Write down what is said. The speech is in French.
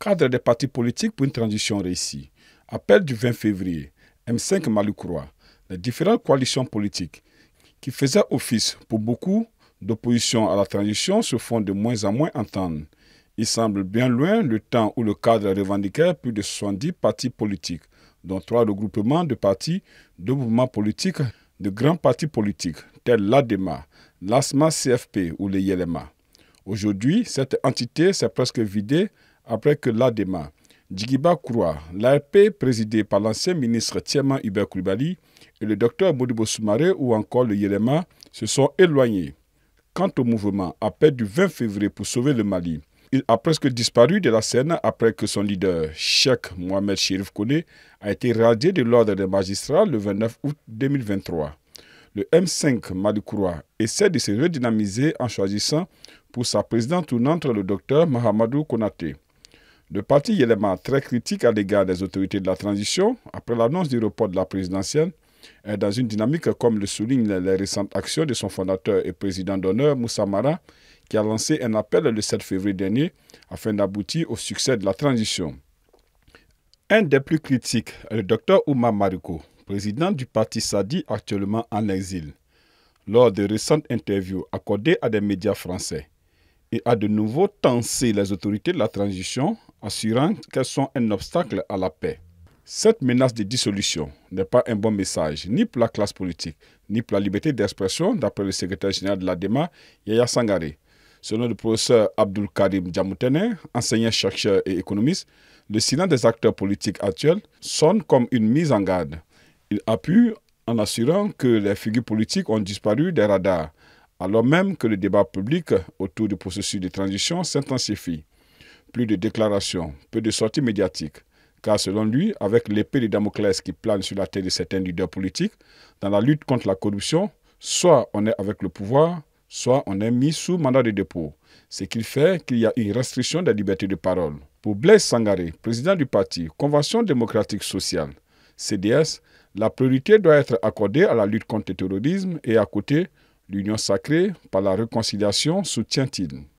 Cadre des partis politiques pour une transition réussie. Appel du 20 février. M5 Malukuroa. Les différentes coalitions politiques qui faisaient office pour beaucoup d'opposition à la transition se font de moins en moins entendre. Il semble bien loin le temps où le cadre revendiquait plus de 70 partis politiques, dont 3 regroupements de partis, 2 mouvements politiques, de grands partis politiques, tels l'ADEMA, l'ASMA CFP ou le YELEMA. Aujourd'hui, cette entité s'est presque vidée après que l'ADEMA, Djigiba Kouroua, l'ARP présidé par l'ancien ministre Thiéma Hubert Coulibaly et le docteur Modibo Soumaré ou encore le YELEMA se sont éloignés. Quant au mouvement Appel du 20 février pour sauver le Mali, il a presque disparu de la scène après que son leader, Cheikh Mohamed Chérif Koné, a été radié de l'ordre des magistrats le 29 août 2023. Le M5 Malukuroa essaie de se redynamiser en choisissant pour sa présidente tournante le docteur Mahamadou Konaté. Le parti Yelema, très critique à l'égard des autorités de la transition, après l'annonce du report de la présidentielle, est dans une dynamique comme le soulignent les récentes actions de son fondateur et président d'honneur Moussa Mara, qui a lancé un appel le 7 février dernier afin d'aboutir au succès de la transition. Un des plus critiques est le docteur Oumar Mariko, président du parti Sadi actuellement en exil. Lors de récentes interviews accordées à des médias français, il a de nouveau tensé les autorités de la transition, assurant qu'elles sont un obstacle à la paix. Cette menace de dissolution n'est pas un bon message, ni pour la classe politique, ni pour la liberté d'expression, d'après le secrétaire général de l'ADEMA, Yaya Sangaré. Selon le professeur Abdul Karim Djamoutene, enseignant-chercheur et économiste, le silence des acteurs politiques actuels sonne comme une mise en garde. Il appuie en assurant que les figures politiques ont disparu des radars, alors même que le débat public autour du processus de transition s'intensifie. Plus de déclarations, peu de sorties médiatiques, car selon lui, avec l'épée de Damoclès qui plane sur la tête de certains leaders politiques, dans la lutte contre la corruption, soit on est avec le pouvoir, soit on est mis sous mandat de dépôt, ce qui fait qu'il y a une restriction des libertés de parole. Pour Blaise Sangaré, président du parti Convention démocratique sociale, CDS, la priorité doit être accordée à la lutte contre le terrorisme et à côté, l'union sacrée par la réconciliation, soutient-il.